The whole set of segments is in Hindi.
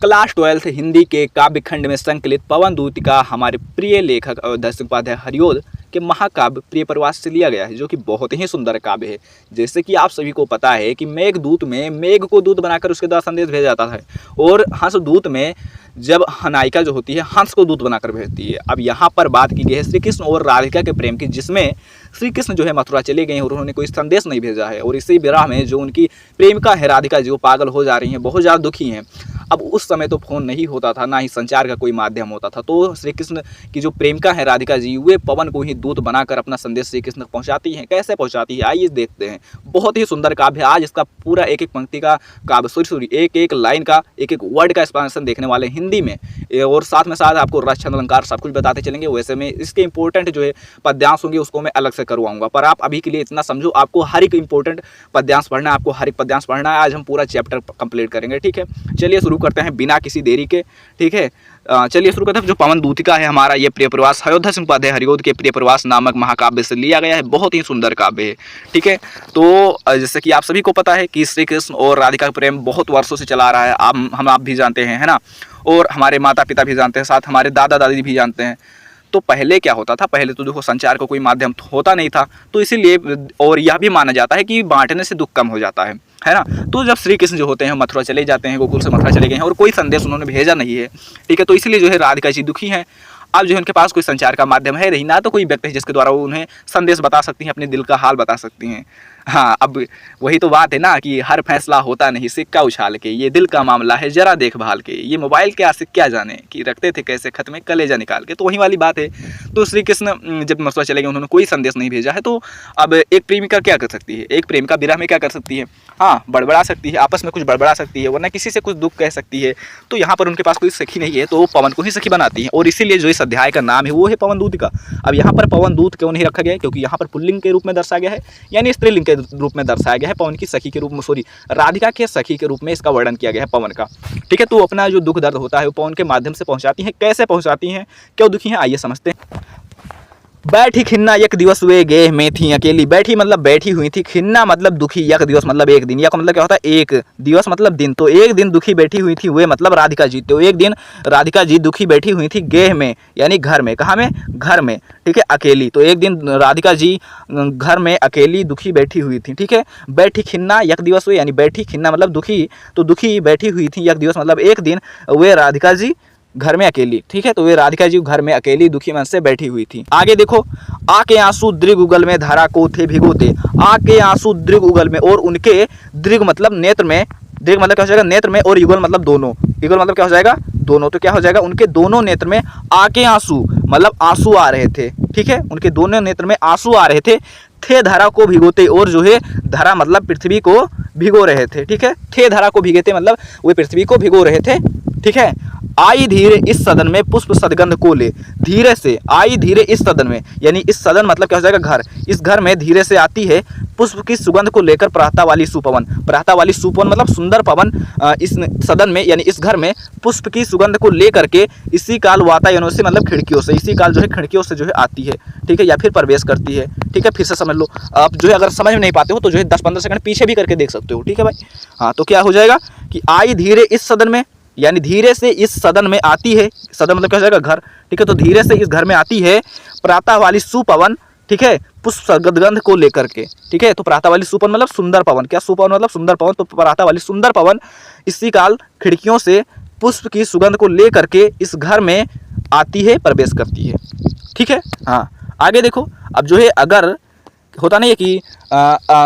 क्लास 12 हिंदी के काव्य खंड में संकलित पवन दूत का हमारे प्रिय लेखक अयोध्या सिंह उपाध्याय हरिओद के महाकाव्य प्रिय प्रवास से लिया गया है, जो कि बहुत ही सुंदर काव्य है। जैसे कि आप सभी को पता है कि मेघदूत में मेघ को दूत बनाकर उसके द्वारा संदेश भेजा जाता है, और हंसदूत में जब नायिका जो होती है हंस को दूत बनाकर भेजती है। अब यहाँ पर बात की गई है श्री कृष्ण और राधिका के प्रेम की, जिसमें श्री कृष्ण जो है मथुरा चले गए हैं और उन्होंने कोई संदेश नहीं भेजा है, और इसी विरह में जो उनकी प्रेमिका है राधिका जी वो पागल हो जा रही हैं, बहुत ज़्यादा दुखी हैं। अब उस समय तो फ़ोन नहीं होता था, ना ही संचार का कोई माध्यम होता था, तो श्री कृष्ण की जो प्रेमिका है राधिका जी वे पवन को ही दूत बनाकर अपना संदेश श्री कृष्ण तक पहुँचाती हैं। कैसे पहुँचाती है आइए देखते हैं। बहुत ही सुंदर काव्य है। आज इसका पूरा एक एक पंक्ति का काव्य सॉरी एक एक लाइन का एक एक वर्ड का एक्सप्लेनेशन देखने वाले हिंदी में, और साथ में साथ आपको रस छंद अलंकार सब कुछ बताते चलेंगे। वैसे में इसके इंपॉर्टेंट जो है पद्यांश होंगे उसको मैं अलग से करवाऊंगा, पर आप अभी के लिए इतना समझो, आपको हर एक इंपॉर्टेंट पद्यांश पढ़ना है, आपको हर एक पद्यांश पढ़ना है। आज हम पूरा चैप्टर कंप्लीट करेंगे, ठीक है। चलिए शुरू करते हैं बिना किसी देरी के, ठीक है। चलिए शुरू करते हैं। जो पवन दूतिका है हमारा ये प्रिय प्रवास अयोध्या सिंह उपाध्याय हरिओद के प्रिय प्रवास नामक महाकाव्य से लिया गया है। बहुत ही सुंदर काव्य है, ठीक है। तो जैसे कि आप सभी को पता है कि श्री कृष्ण और राधिका का प्रेम बहुत वर्षों से चला रहा है, आप भी जानते हैं, है ना, और हमारे माता पिता भी जानते हैं, साथ हमारे दादा दादी भी जानते हैं। तो पहले क्या होता था, पहले तो देखो संचार का कोई माध्यम होता नहीं था, तो इसीलिए और यह भी माना जाता है कि बांटने से दुख कम हो जाता है ना। तो जब श्री कृष्ण जो होते हैं मथुरा चले जाते हैं, गोकुल से मथुरा चले गए हैं और कोई संदेश उन्होंने भेजा नहीं है, ठीक है, तो इसलिए जो है राधिका जी दुखी हैं। अब जो है उनके पास कोई संचार का माध्यम है नहीं, ना तो कोई व्यक्ति है जिसके द्वारा वो उन्हें संदेश बता सकती हैं, अपने दिल का हाल बता सकती हैं। हाँ, अब वही तो बात है ना कि हर फैसला होता नहीं सिक्का उछाल के, ये दिल का मामला है जरा देखभाल के, ये मोबाइल के आशिक क्या जाने कि रखते थे कैसे खत में कलेजा निकाल के। तो वही वाली बात है। तो श्री कृष्ण जब मथुरा चले गए उन्होंने कोई संदेश नहीं भेजा है, तो अब एक प्रेमिका क्या कर सकती है, एक प्रेमिका विरह में क्या कर सकती है, हाँ बड़बड़ा सकती है, आपस में कुछ बड़बड़ा सकती है, वरना किसी से कुछ दुख कह सकती है। तो यहाँ पर उनके पास कोई सखी नहीं है, तो वो पवन को ही सखी बनाती है, और इसीलिए जो इस अध्याय का नाम है वो है पवन दूत का। अब यहाँ पर पवन दूत क्यों नहीं रखा गया है, क्योंकि यहाँ पर पुल्लिंग के रूप में दर्शाया गया है, यानी स्त्रीलिंग के रूप में दर्शाया गया है। पवन की सखी के रूप में राधिका के सखी के रूप में इसका वर्णन किया गया है पवन का, ठीक है। तो अपना जो दुख दर्द होता है वो पवन के माध्यम से पहुंचाती हैं। कैसे पहुंचाती हैं, क्यों दुखी हैं, आइए समझते हैं। बैठी खिन्ना एक दिवस वे गेह में थी अकेली। बैठी मतलब बैठी हुई थी, खिन्ना मतलब दुखी, यक दिवस मतलब एक दिन, यक मतलब क्या होता है एक, दिवस मतलब दिन, तो एक दिन दुखी बैठी हुई थी वे मतलब राधिका जी। तो एक दिन राधिका जी दुखी बैठी हुई थी गेह में यानी घर में, कहाँ में, घर में, ठीक है, अकेली। तो एक दिन राधिका जी घर में अकेली दुखी बैठी हुई थी, ठीक है। बैठी खिन्ना यक दिवस वे यानी बैठी खिन्ना मतलब दुखी, तो दुखी बैठी हुई थी, यक दिवस मतलब एक दिन वे राधिका जी घर में अकेली, ठीक है। तो वे राधिका जी घर में अकेली दुखी मन से बैठी हुई थी। आगे देखो, आके आंसू दृग उगल में धारा को थे भिगोते। आके आंसू दृग उगल में, और उनके दृग मतलब नेत्र में, दृग मतलब क्या हो जाएगा नेत्र में, और युगल मतलब दोनों, युगल मतलब क्या हो जाएगा दोनों, तो क्या हो जाएगा उनके दोनों नेत्र में आके आंसू मतलब आंसू आ रहे थे, ठीक है, उनके दोनों नेत्र में आंसू आ रहे थे धारा को भिगोते, और जो है धारा मतलब पृथ्वी को भिगो रहे थे, ठीक है। थे धारा को भिगोते मतलब वे पृथ्वी को भिगो रहे थे, ठीक है। आई धीरे इस सदन में पुष्प सदगंध को ले, धीरे से आई धीरे इस सदन में, यानी इस सदन मतलब क्या हो जाएगा घर, इस घर में धीरे से आती है पुष्प की सुगंध को लेकर प्रातः वाली सुपवन, प्रातः वाली सुपवन मतलब सुंदर पवन, इस सदन में यानी इस घर में पुष्प की सुगंध को लेकर के इसी काल वातायनों से मतलब खिड़कियों से, इसी काल जो है खिड़कियों से जो है आती है, ठीक है, या फिर प्रवेश करती है, ठीक है। फिर से समझ लो, आप जो है अगर समझ में नहीं पाते हो तो जो है 10-15 सेकंड पीछे भी करके देख सकते हो, ठीक है भाई। हाँ, तो क्या हो जाएगा कि आई धीरे इस सदन में, यानी धीरे से इस सदन में आती है, सदन मतलब क्या हो जाएगा घर, ठीक है। तो धीरे से इस घर में आती है प्रातः वाली सुपवन, ठीक है, पुष्प सदगंध को लेकर के, ठीक है। तो प्रातः वाली सुपवन मतलब सुंदर पवन, क्या सुपवन मतलब सुंदर पवन, तो प्रातः वाली सुंदर पवन इसी काल खिड़कियों से पुष्प की सुगंध को लेकर के इस घर में आती है, प्रवेश करती है, ठीक है। हाँ, आगे देखो, अब जो है अगर होता नहीं है कि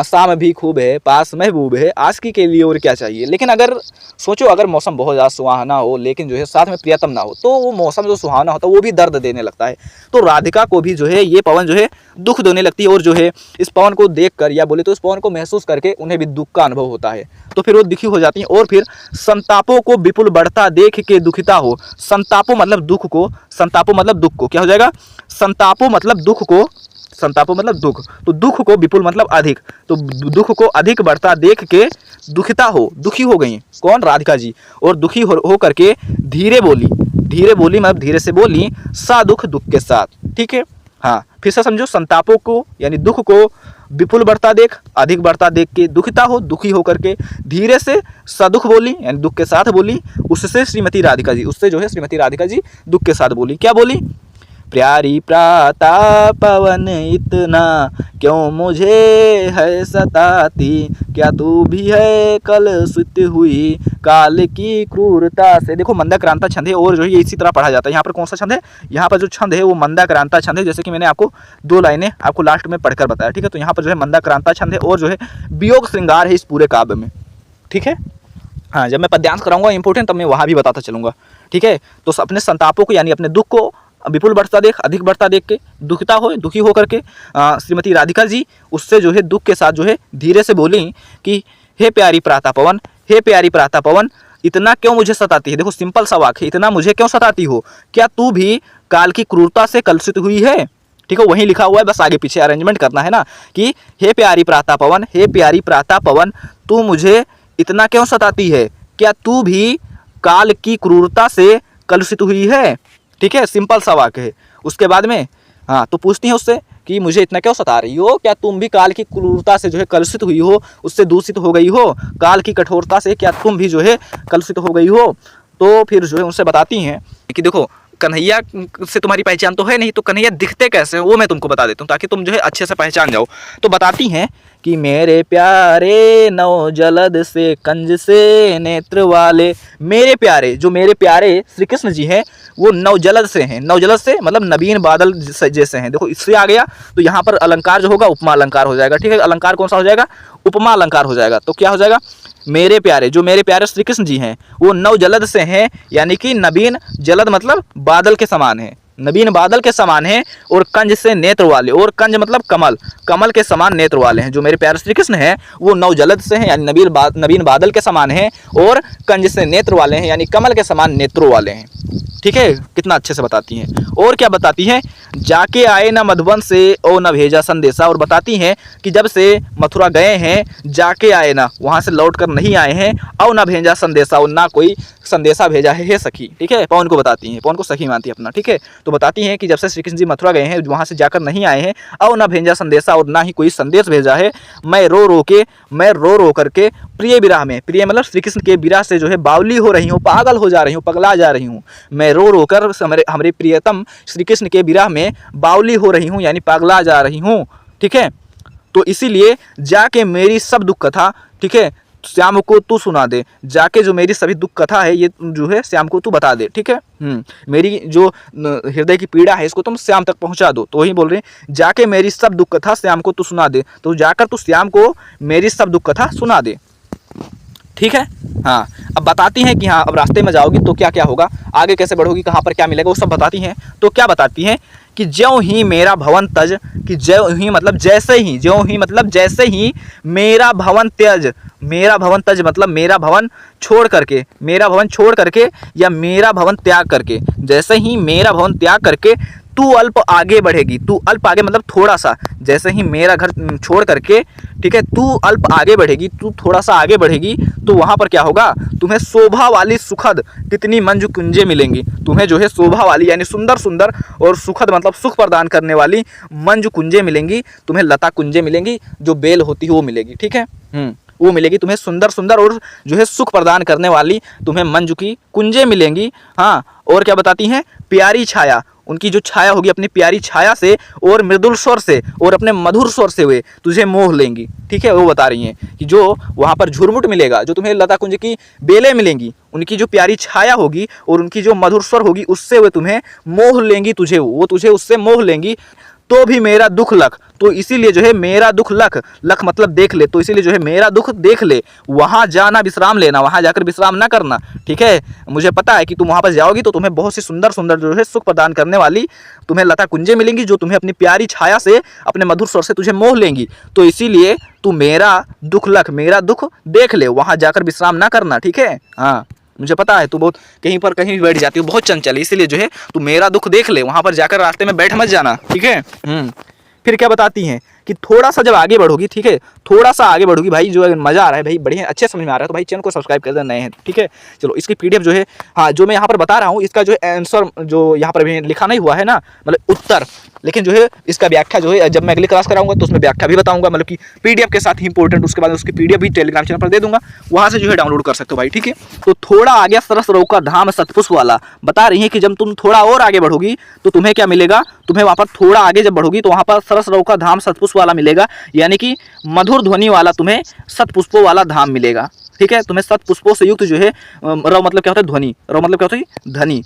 शाम भी खूब है पास महबूब है, आशिकी के लिए और क्या चाहिए। लेकिन अगर सोचो अगर मौसम बहुत ज़्यादा सुहाना हो लेकिन जो है साथ में प्रियतम ना हो, तो वो मौसम जो सुहाना होता है वो भी दर्द देने लगता है। तो राधिका को भी जो है ये पवन जो है दुख देने लगती है, और जो है इस पवन को देखकर या बोले तो इस पवन को महसूस करके उन्हें भी दुख का अनुभव होता है। तो फिर वो दुखी हो जाती हैं, और फिर संतापों को विपुल बढ़ता देख के दुखिता हो। संतापों मतलब दुख को, संतापों मतलब दुख को, क्या हो जाएगा संतापों मतलब दुख को, संतापों मतलब दुख, तो दुख को विपुल मतलब अधिक, तो दुख को अधिक बढ़ता देख के दुखिता हो, दुखी हो गई कौन, राधिका जी, और दुखी हो करके धीरे बोली, धीरे बोली मतलब धीरे से बोली, सा दुख दुख के साथ, ठीक है। हाँ, फिर से समझो, संतापों को यानी दुख को विपुल बढ़ता देख, अधिक बढ़ता देख के दुखिता हो, दुखी होकर के धीरे से सदुख बोली, यानी दुख के साथ बोली। उससे श्रीमती राधिका जी, उससे जो है श्रीमती राधिका जी दुख के साथ बोली। क्या बोली? प्यारी प्रातः पवन इतना क्यों मुझे है सताती, क्या तू भी है कलुषित हुई काल की क्रूरता से। देखो मंदाक्रांता छंद है और जो है ये इसी तरह पढ़ा जाता है। यहाँ पर कौन सा छंद है? यहाँ पर जो छंद है वो मंदाक्रांता छंद है, जैसे कि मैंने आपको 2 लाइनें आपको लास्ट में पढ़कर बताया। ठीक है, तो यहाँ पर जो है मंदाक्रांता छंद है और जो है वियोग श्रृंगार है इस पूरे काव्य में। ठीक है, हाँ, जब मैं पद्यांश कराऊंगा इंपॉर्टेंट तब मैं वहाँ भी बताता चलूँगा। ठीक है, तो अपने संतापों को यानी अपने दुख को विपुल बढ़ता देख, अधिक बढ़ता देख के दुखिता हो, दुखी होकर के श्रीमती राधिका जी उससे जो है दुख के साथ जो है धीरे से बोली कि हे प्यारी प्रातः पवन, हे प्यारी प्रातः पवन, इतना क्यों मुझे सताती है। देखो सिंपल सा वाक्य, इतना मुझे क्यों सताती हो, क्या तू भी काल की क्रूरता से कलुषित हुई है। ठीक है, वहीं लिखा हुआ है, बस आगे पीछे अरेंजमेंट करना है ना कि हे प्यारी प्रातः पवन, हे प्यारी प्रातः पवन, तू मुझे इतना क्यों सताती है, क्या तू भी काल की क्रूरता से कलुषित हुई है। ठीक है, सिंपल सा वाक्य है। उसके बाद में हाँ, तो पूछती है उससे कि मुझे इतना क्यों सता रही हो, क्या तुम भी काल की क्रूरता से जो है कलुषित हुई हो, उससे दूषित हो गई हो, काल की कठोरता से क्या तुम भी जो है कलुषित हो गई हो। तो फिर जो है उनसे बताती हैं कि देखो कन्हैया से तुम्हारी पहचान तो है नहीं, तो कन्हैया दिखते कैसे हैं वो मैं तुमको बता देता हूँ ताकि तुम जो है अच्छे से पहचान जाओ। तो बताती हैं कि मेरे प्यारे नौ जलद से कंज से नेत्र वाले, मेरे प्यारे, जो मेरे प्यारे श्री कृष्ण जी हैं वो नवजलद से हैं। नवजलद से मतलब नवीन बादल जैसे हैं। देखो इससे आ गया तो यहाँ पर अलंकार जो होगा उपमा अलंकार हो जाएगा। ठीक है, अलंकार कौन सा हो जाएगा? उपमा अलंकार हो जाएगा। तो क्या हो जाएगा? मेरे प्यारे, जो मेरे प्यारे श्री कृष्ण जी हैं वो नवजलद से हैं, यानी कि नवीन, जलद मतलब बादल के समान है, नवीन बादल के समान है, और कंज से नेत्र वाले, और कंज मतलब कमल, कमल के समान नेत्र वाले हैं। जो मेरे प्यारे श्री कृष्ण हैं वो नवजलद से हैं यानी नवीन बादल के समान हैं, और कंज से नेत्र वाले हैं यानी कमल के समान नेत्रों वाले हैं। ठीक है, कितना अच्छे से बताती हैं। और क्या बताती हैं? जाके आए न मधुबन से ओ न भेजा संदेशा, और बताती हैं कि जब से मथुरा गए हैं, जाके आए ना, वहाँ से लौट कर नहीं आए हैं, और न भेजा संदेशा, और ना कोई संदेशा भेजा है सखी। ठीक है, पवन को बताती हैं, पवन को सखी मानती है अपना। ठीक है, तो बताती हैं कि जब से श्री कृष्ण जी मथुरा गए हैं, वहाँ से जाकर नहीं आए हैं, और न भेजा संदेशा, और ना ही कोई संदेश भेजा है। मैं रो रो करके प्रिय विरह में, प्रिय मतलब श्री कृष्ण के विरह से जो है बावली हो रही हूँ, पागल हो जा रही हूँ, पगला जा रही हूँ। मैं रो रो कर हमारे प्रियतम श्री कृष्ण के विरह में बावली हो रही हूँ यानी पगला जा रही हूँ। ठीक है, तो इसीलिए जाके मेरी सब दुख कथा, ठीक है, श्याम को तू सुना दे। जाके जो मेरी सभी दुख कथा है ये जो है श्याम को तू बता दे। ठीक है, मेरी जो हृदय की पीड़ा है इसको तुम श्याम तक पहुंचा दो। तो वही बोल रहे हैं, जाके मेरी सब दुख कथा श्याम को तू सुना दे। तो जाकर तू श्याम को मेरी सब दुख कथा सुना दे। ठीक है, हाँ, अब बताती हैं कि हाँ अब रास्ते में जाओगी तो क्या क्या होगा, आगे कैसे बढ़ोगी, कहाँ पर क्या मिलेगा, वो सब बताती हैं। तो क्या बताती हैं कि ज्यों ही मेरा भवन तज, कि ज्यों ही मतलब जैसे ही, ज्यों ही मतलब जैसे ही मेरा भवन त्यज, मेरा भवन तज मतलब मेरा भवन छोड़ करके, मेरा भवन छोड़ करके या मेरा भवन त्याग करके, जैसे ही मेरा भवन त्याग करके तू अल्प आगे बढ़ेगी। तू अल्प आगे मतलब थोड़ा सा, जैसे ही मेरा घर छोड़ करके, ठीक है, तू अल्प आगे बढ़ेगी, तू थोड़ा सा आगे बढ़ेगी, तो वहाँ पर क्या होगा, तुम्हें शोभा वाली सुखद कितनी मंजू कुंजें मिलेंगी। तुम्हें जो है शोभा वाली यानी सुंदर सुंदर और सुखद मतलब सुख प्रदान करने वाली मंजू कुंजें मिलेंगी। तुम्हें लता कुंजें मिलेंगी, जो बेल होती है वो मिलेगी। ठीक है, वो मिलेगी तुम्हें, सुंदर सुंदर और जो है सुख प्रदान करने वाली तुम्हें मंजू की कुंजें मिलेंगी। हाँ, और क्या बताती हैं, प्यारी छाया, उनकी जो छाया होगी अपनी प्यारी छाया से और मृदुल स्वर से और अपने मधुर स्वर से वे तुझे मोह लेंगी। ठीक है, वो बता रही हैं कि जो वहाँ पर झुरमुट मिलेगा, जो तुम्हें लता कुंज की बेलें मिलेंगी, उनकी जो प्यारी छाया होगी और उनकी जो मधुर स्वर होगी, उससे वे तुम्हें मोह लेंगी, वो तुझे उससे मोह लेंगी। तो भी मेरा दुख लख, तो इसीलिए जो है मेरा दुख लख, लख मतलब देख ले, तो इसीलिए जो है मेरा दुख देख ले, वहाँ जाना विश्राम लेना, वहाँ जाकर विश्राम ना करना। ठीक है, मुझे पता है कि तुम वहाँ पर जाओगी तो तुम्हें बहुत सी सुंदर सुंदर जो है सुख प्रदान करने वाली तुम्हें लता कुंजें मिलेंगी, जो तुम्हें अपनी प्यारी छाया से अपने मधुर स्वर से तुझे मोह लेंगी। तो इसीलिए तू मेरा दुख लख, मेरा दुख देख ले, वहाँ जाकर विश्राम ना करना। ठीक है, हाँ, मुझे पता है तू बहुत कहीं पर कहीं भी बैठ जाती हो, बहुत चंचल है, इसीलिए जो है तू मेरा दुख देख ले, वहाँ पर जाकर रास्ते में बैठ मत जाना। ठीक है, फिर क्या बताती हैं कि थोड़ा सा जब आगे बढ़ोगी, ठीक है, थोड़ा सा आगे बढ़ोगी भाई, जो मज़ा आ रहा है भाई, बढ़िया अच्छे समझ में आ रहा है तो भाई चैनल को सब्सक्राइब कर देना, नए हैं। ठीक है, चलो इसकी पीडीएफ जो है, हाँ, जो मैं यहाँ पर बता रहा हूँ इसका जो आंसर जो यहाँ पर भी लिखा नहीं हुआ है ना, मतलब उत्तर, लेकिन जो है इसका व्याख्या जो है जब मैं अगली क्लास कराऊंगा तो उसमें व्याख्या भी बताऊंगा, मतलब कि पीडीएफ के साथ ही इंपॉर्टेंट, उसके बाद उसकी पीडीएफ भी टेलीग्राम चैनल पर दे दूंगा, वहां से जो है डाउनलोड कर सकते हो भाई, ठीक है। तो थोड़ा आगे सरस रौका धाम सतपुष्प वाला बता रही है कि जब तुम थोड़ा और आगे बढ़ोगी तो तुम्हें क्या मिलेगा, तुम्हें वहां पर थोड़ा आगे जब बढ़ोगी तो वहां पर सरस रौका धाम सतपुष्प वाला मिलेगा, यानी कि मधुर ध्वनि वाला तुम्हें सतपुष्पों वाला धाम मिलेगा, ठीक है। तुम्हें सतपुष्पों से युक्त जो है रौ मतलब क्या होता है ध्वनि, रौ मतलब क्या होता है ध्वनि,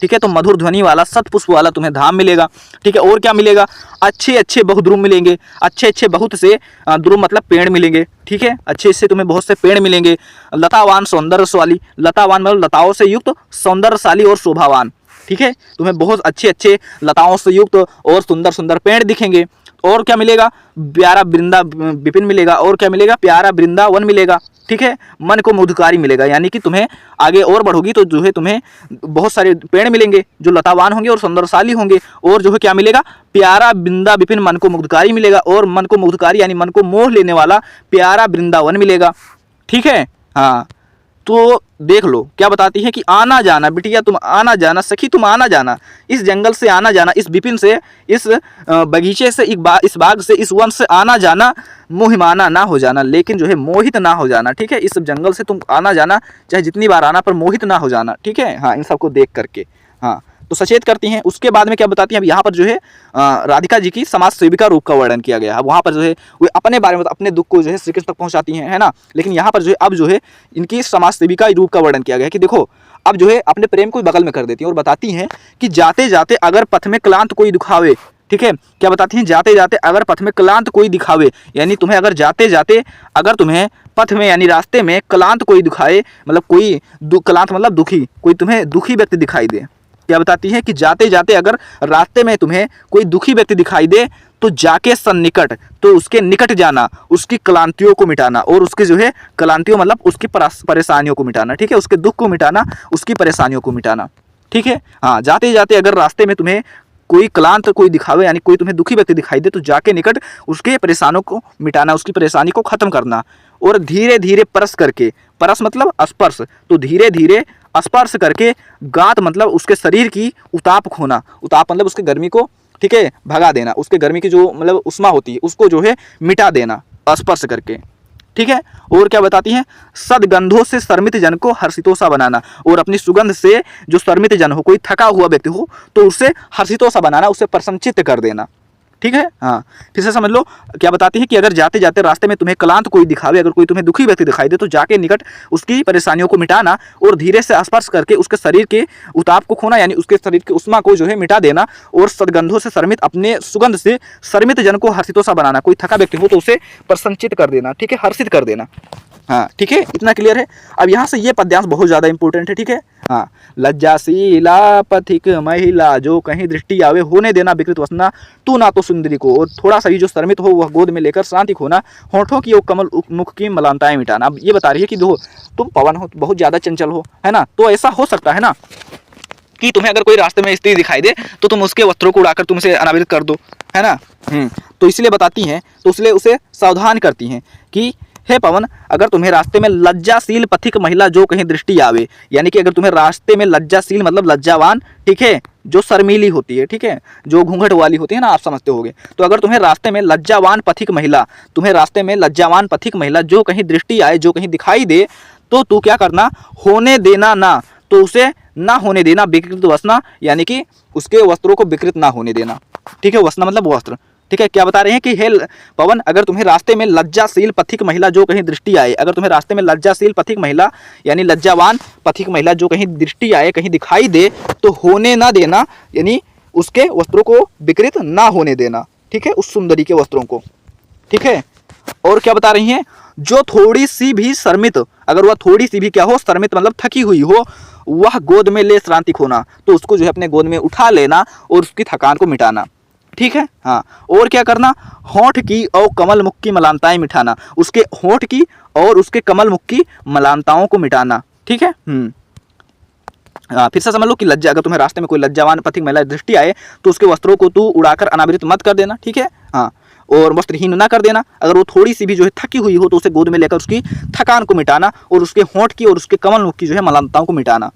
ठीक है। तो मधुर ध्वनि वाला सतपुष्प वाला तुम्हें धाम मिलेगा, ठीक है। और क्या मिलेगा, अच्छे अच्छे बहुद्रुम मिलेंगे, अच्छे अच्छे बहुत से द्रुम मतलब पेड़ मिलेंगे, ठीक है। अच्छे से तुम्हें बहुत से पेड़ मिलेंगे। लतावान सौंदर्यशाली, लतावान मतलब लताओं से युक्त, सौंदर्यशाली और शोभावान, ठीक है। तुम्हें बहुत अच्छे अच्छे लताओं से युक्त और सुंदर सुंदर पेड़ दिखेंगे। और क्या मिलेगा, प्यारा वृंदा विपिन मिलेगा। और क्या मिलेगा, प्यारा वृंदावन मिलेगा, ठीक है। मन को मुग्धकारी मिलेगा, यानी कि तुम्हें आगे और बढ़ोगी तो जो है तुम्हें बहुत सारे पेड़ मिलेंगे जो लतावान होंगे और सौंदर्यशाली होंगे। और जो है क्या मिलेगा, प्यारा वृंदा विपिन मन को मुग्धकारी मिलेगा। और मन को मुग्धकारी यानी मन को मोह लेने वाला प्यारा वृंदावन मिलेगा, ठीक है। हाँ, तो देख लो क्या बताती है कि आना जाना बिटिया तुम आना जाना, सखी तुम आना जाना, इस जंगल से आना जाना, इस विपिन से, इस बगीचे से, इस बाग से, इस वन से आना जाना, मोहिमाना ना हो जाना, लेकिन जो है मोहित ना हो जाना, ठीक है। इस जंगल से तुम आना जाना चाहे जितनी बार आना, पर मोहित ना हो जाना, ठीक है। हाँ, इन सबको देख करके, हाँ, तो सचेत करती हैं। उसके बाद में क्या बताती हैं, अब यहाँ पर जो है राधिका जी की समाज सेविका रूप का वर्णन किया गया है। वहाँ पर जो है वे अपने बारे में अपने दुख को जो है श्री कृष्ण तक पहुँचाती हैं, है ना। लेकिन यहाँ पर जो है अब जो है इनकी समाज सेविका रूप का वर्णन किया गया है कि देखो अब जो है अपने प्रेम को बगल में कर देती हैं और बताती हैं कि जाते जाते अगर पथ में क्लांत कोई दिखावे, ठीक है। क्या बताती हैं, जाते जाते अगर पथ में क्लांत कोई दिखावे, यानी तुम्हें अगर जाते जाते अगर तुम्हें पथ में यानी रास्ते में क्लांत कोई दिखाए, मतलब कोई क्लांत मतलब दुखी, कोई तुम्हें दुखी व्यक्ति दिखाई दे। क्या बताती है कि जाते जाते अगर रास्ते में तुम्हें कोई दुखी व्यक्ति दिखाई दे तो जाके सन्निकट, तो उसके निकट जाना, उसकी क्लांतियों को मिटाना। और उसके जो है क्लांतियों मतलब उसकी परेशानियों को मिटाना, ठीक है। उसके दुख को मिटाना, उसकी परेशानियों को मिटाना, ठीक है। हाँ, जाते जाते अगर रास्ते में तुम्हें कोई क्लांत कोई दिखावे यानी कोई तुम्हें दुखी व्यक्ति दिखाई दे तो जाके निकट उसके परेशानियों को मिटाना, उसकी परेशानी को खत्म करना। और धीरे धीरे परस करके, परस मतलब स्पर्श, तो धीरे धीरे स्पर्श करके गात मतलब उसके शरीर की उताप खोना, उताप मतलब उसके गर्मी को, ठीक है, भगा देना, उसके गर्मी की जो मतलब उष्मा होती है उसको जो है मिटा देना स्पर्श करके, ठीक है। और क्या बताती हैं, सदगंधों से शर्मित जन को हर्षितोषा बनाना, और अपनी सुगंध से जो शर्मित जन हो, कोई थका हुआ व्यक्ति हो तो उससे हर्षितोषा बनाना, उससे प्रसन्नचित्त कर देना, ठीक है। हाँ, फिर से समझ लो क्या बताती है कि अगर जाते जाते रास्ते में तुम्हें क्लांत कोई दिखावे, अगर कोई तुम्हें दुखी व्यक्ति दिखाई दे तो जाके निकट उसकी परेशानियों को मिटाना और धीरे से स्पर्श करके उसके शरीर के उताप को खोना, यानी उसके शरीर की उष्मा को जो है मिटा देना। और सदगंधों से शर्मित, अपने सुगंध से शर्मित जन को हर्षितोषा बनाना, कोई थका व्यक्ति हो तो उसे प्रसन्नचित कर देना, ठीक है, हर्षित कर देना। हाँ, ठीक है, इतना क्लियर है। अब यहाँ से ये पद्यांश बहुत ज़्यादा इंपॉर्टेंट है, ठीक है। हाँ, लज्जाशीला पथिक महिला जो कहीं दृष्टि आवे, होने देना विकृत वसना तू ना तो सुंदरी को, और थोड़ा सा भी जो शर्मित हो वह गोद में लेकर शांति खोना, होठों की और कमल मुख की मलानताएं मिटाना। अब ये बता रही है कि दो तुम पवन हो, बहुत ज़्यादा चंचल हो, है ना, तो ऐसा हो सकता है ना कि तुम्हें अगर कोई रास्ते में स्त्री दिखाई दे तो तुम उसके वस्त्रों को उड़ाकर तुम उसे अनावृत कर दो, है ना। तो इसलिए बताती हैं, तो इसलिए उसे सावधान करती हैं कि हे पवन, अगर तुम्हें रास्ते में लज्जाशील पथिक महिला जो कहीं दृष्टि आवे, यानी कि अगर तुम्हें रास्ते में लज्जाशील मतलब लज्जावान, ठीक है, जो शर्मीली होती है, ठीक है, जो घूंघट वाली होती है ना, आप समझते होगे। तो अगर तुम्हें रास्ते में लज्जावान पथिक महिला, तुम्हें रास्ते में लज्जावान पथिक महिला जो कहीं दृष्टि आए, जो कहीं दिखाई दे, तो तू क्या करना, होने देना ना, तो उसे ना होने देना विकृत वसना, यानी कि उसके वस्त्रों को विकृत ना होने देना, ठीक है। वसना मतलब वस्त्र, ठीक है। क्या बता रहे हैं कि हे पवन, अगर तुम्हें रास्ते में लज्जाशील पथिक महिला जो कहीं दृष्टि आए, अगर तुम्हें रास्ते में लज्जाशील पथिक महिला यानी लज्जावान पथिक महिला जो कहीं दृष्टि आए, कहीं दिखाई दे, तो होने ना देना, यानी उसके वस्त्रों को विकृत ना होने देना, ठीक है, उस सुंदरी के वस्त्रों को, ठीक है। और क्या बता रही हैं, जो थोड़ी सी भी शर्मित, अगर वह थोड़ी सी भी क्या हो, शर्मित मतलब थकी हुई हो, वह गोद में ले श्रांति खोना, तो उसको जो है अपने गोद में उठा लेना और उसकी थकान को मिटाना, ठीक है। हाँ, और क्या करना, होंठ की और कमल मुख की मलानताएं मिटाना, उसके होंठ की और उसके कमल मुख की मलानताओं को मिटाना, ठीक है। फिर से समझ लो कि लज्जा, अगर तुम्हें रास्ते में कोई लज्जावान पथिक महिला दृष्टि आए तो उसके वस्त्रों को तू उड़ाकर अनावृत मत कर देना, ठीक है। हाँ, और वस्त्रहीन ना कर देना, अगर वो थोड़ी सी भी जो है थकी हुई हो तो उसे गोद में लेकर उसकी थकान को मिटाना और उसके होंठ की और उसके कमल मुख की जो है मलानताओं को मिटाना,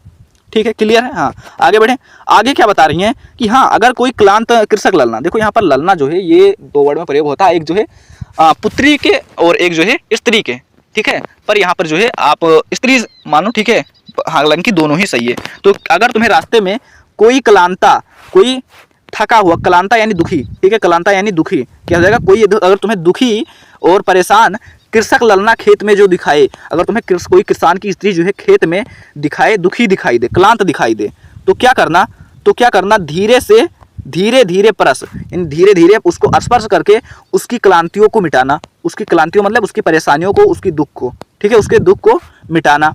ठीक है, क्लियर है। हाँ, आगे बढ़ें। आगे क्या बता रही हैं कि हाँ, अगर कोई क्लांत कृषक ललना, देखो यहाँ पर ललना जो है ये दो वर्ड में प्रयोग होता है, एक जो है पुत्री के और एक जो है स्त्री के, ठीक है। पर यहाँ पर जो है आप स्त्री मानो, ठीक है, हालांकि दोनों ही सही है। तो अगर तुम्हें रास्ते में कोई क्लांता, कोई थका हुआ, क्लांता यानी दुखी, ठीक है, क्लांता यानी दुखी, क्या हो जाएगा, कोई अगर तुम्हें दुखी और परेशान कृषक ललना खेत में जो दिखाए, अगर तुम्हें कोई किसान की स्त्री जो है खेत में दिखाए, दुखी दिखाई दे, क्लांत दिखाई दे, तो क्या करना, धीरे से धीरे धीरे परस, इन धीरे धीरे उसको स्पर्श करके उसकी क्लांतियों को मिटाना, उसकी क्लांतियों मतलब उसकी परेशानियों को, उसकी दुख को, ठीक है, उसके दुख को मिटाना,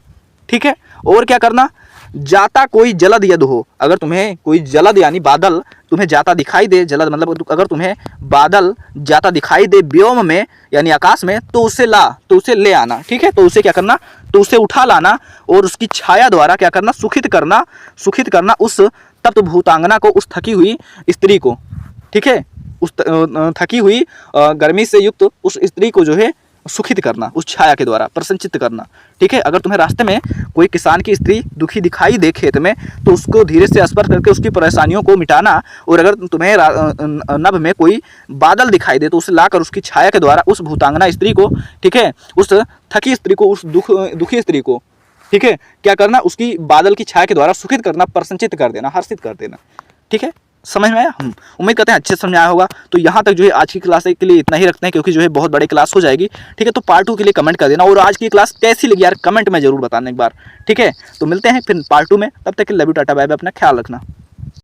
ठीक है। और क्या करना, जाता कोई जलद यद हो, अगर तुम्हें कोई जलद यानी बादल तुम्हें जाता दिखाई दे, जलद मतलब अगर तुम्हें बादल जाता दिखाई दे व्योम में यानी आकाश में, तो उसे ले आना, ठीक है। तो उसे क्या करना, तो उसे उठा लाना और उसकी छाया द्वारा क्या करना, सुखित करना उस तप्त भूतांगना को, उस थकी हुई स्त्री को, ठीक है, उस थकी हुई गर्मी से युक्त उस स्त्री को जो है सुखित करना, उस छाया के द्वारा प्रसन्नचित्त करना, ठीक है। अगर तुम्हें रास्ते में कोई किसान की स्त्री दुखी दिखाई दे खेत में, तो उसको धीरे से स्पर्श करके उसकी परेशानियों को मिटाना, और अगर तुम्हें नभ में कोई बादल दिखाई दे तो उसे लाकर उसकी छाया के द्वारा उस भूतांगना स्त्री को, ठीक है, उस थकी स्त्री को, उस दुखी स्त्री को, ठीक है, क्या करना, उसकी बादल की छाया के द्वारा सुखित करना, प्रसन्नचित्त कर देना, हर्षित कर देना, ठीक है। समझ में आया? हम उम्मीद करते हैं अच्छे से समझ आया होगा। तो यहाँ तक जो है आज की क्लास के लिए इतना ही रखते हैं, क्योंकि जो है बहुत बड़ी क्लास हो जाएगी, ठीक है। तो पार्ट 2 के लिए कमेंट कर देना, और आज की क्लास कैसी लगी यार कमेंट में जरूर बताना एक बार, ठीक है। तो मिलते हैं फिर पार्ट 2 में, तब तक के love you, tata bye bye, अपना ख्याल रखना।